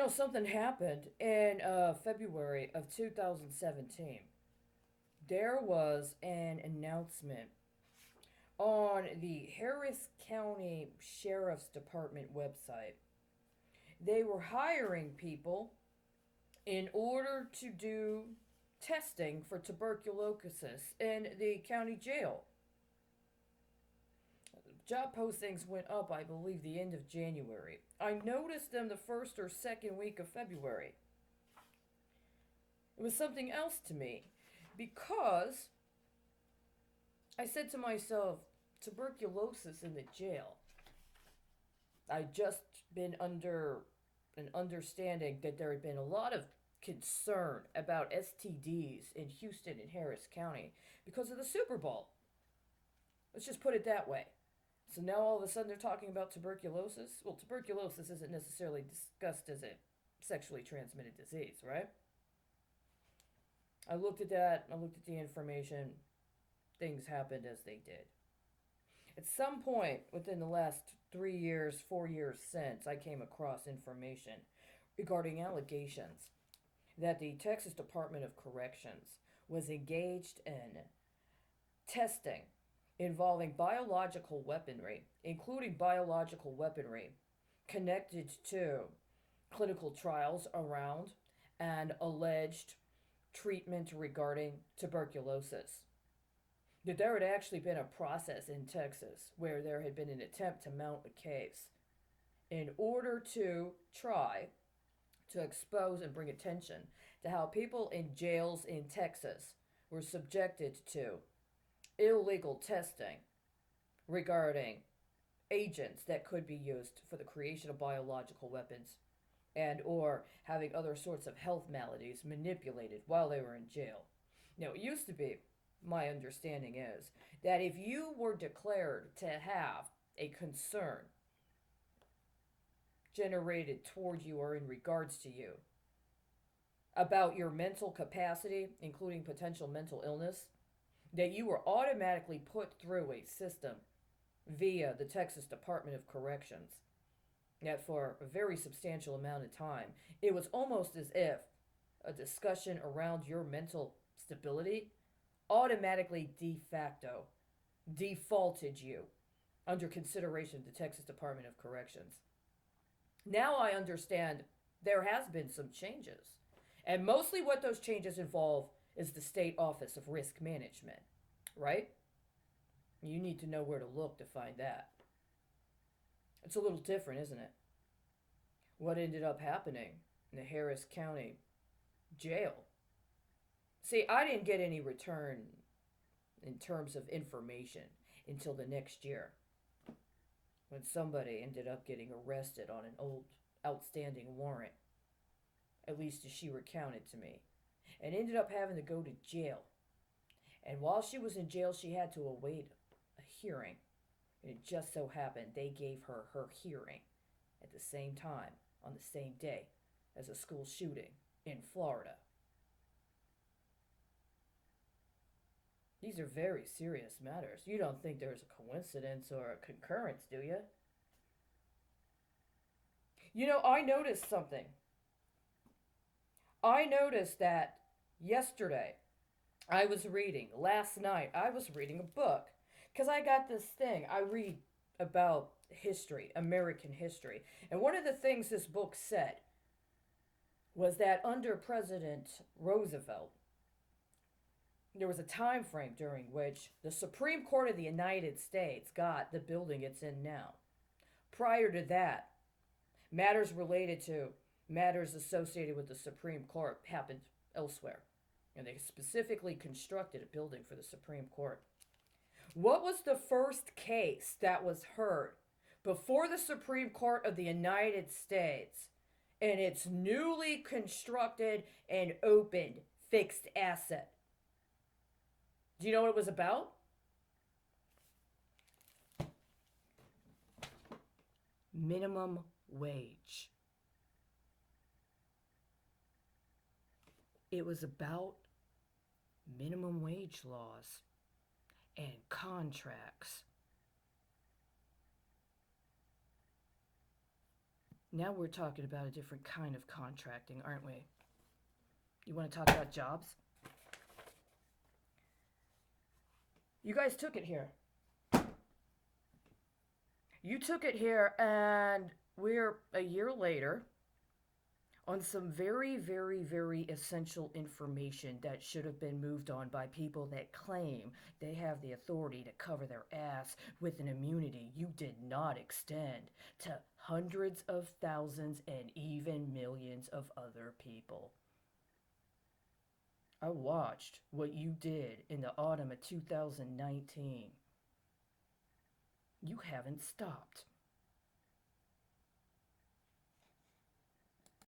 Something happened in February of 2017. There was an announcement on the Harris County Sheriff's Department website. They were hiring people in order to do testing for tuberculosis in the county jail. Job postings went up, I believe, the end of January. I noticed them the first or second week of February. It was something else to me because I said to myself, tuberculosis in the jail. I'd just been under an understanding that there had been a lot of concern about STDs in Houston and Harris County because of the Super Bowl. Let's just put it that way. So now all of a sudden they're talking about tuberculosis. Well, tuberculosis isn't necessarily discussed as a sexually transmitted disease, right? I looked at that, I looked at the information, things happened as they did. At some point within the last 3 years, 4 years since, I came across information regarding allegations that the Texas Department of Corrections was engaged in testing involving biological weaponry, including biological weaponry connected to clinical trials around and alleged treatment regarding tuberculosis. That there had actually been a process in Texas where there had been an attempt to mount a case in order to try to expose and bring attention to how people in jails in Texas were subjected to illegal testing regarding agents that could be used for the creation of biological weapons and or having other sorts of health maladies manipulated while they were in jail. Now, it used to be, my understanding is, that if you were declared to have a concern generated toward you or in regards to you about your mental capacity, including potential mental illness, that you were automatically put through a system via the Texas Department of Corrections. Yet for a very substantial amount of time, it was almost as if a discussion around your mental stability automatically de facto defaulted you under consideration of the Texas Department of Corrections. Now I understand there has been some changes. And mostly what those changes involve is the State Office of Risk Management, right? You need to know where to look to find that. It's a little different, isn't it? What ended up happening in the Harris County jail? See, I didn't get any return in terms of information until the next year when somebody ended up getting arrested on an old outstanding warrant, at least as she recounted to me, and ended up having to go to jail. And while she was in jail, she had to await a hearing. And it just so happened they gave her her hearing at the same time, on the same day, as a school shooting in Florida. These are very serious matters. You don't think there's a coincidence or a concurrence, do you? I noticed something. I noticed that yesterday last night, I was reading a book. Because I got this thing. I read about history, American history. And one of the things this book said was that under President Roosevelt, there was a time frame during which the Supreme Court of the United States got the building it's in now. Prior to that, matters related to matters associated with the Supreme Court happened elsewhere. And they specifically constructed a building for the Supreme Court. What was the first case that was heard before the Supreme Court of the United States in its newly constructed and opened fixed asset? Do you know what it was about? Minimum wage. It was about minimum wage laws and contracts. Now we're talking about a different kind of contracting, aren't we? You want to talk about jobs? You guys took it here. You took it here, and we're a year later on some very, very, very essential information that should have been moved on by people that claim they have the authority to cover their ass with an immunity you did not extend to hundreds of thousands and even millions of other people. I watched what you did in the autumn of 2019. You haven't stopped.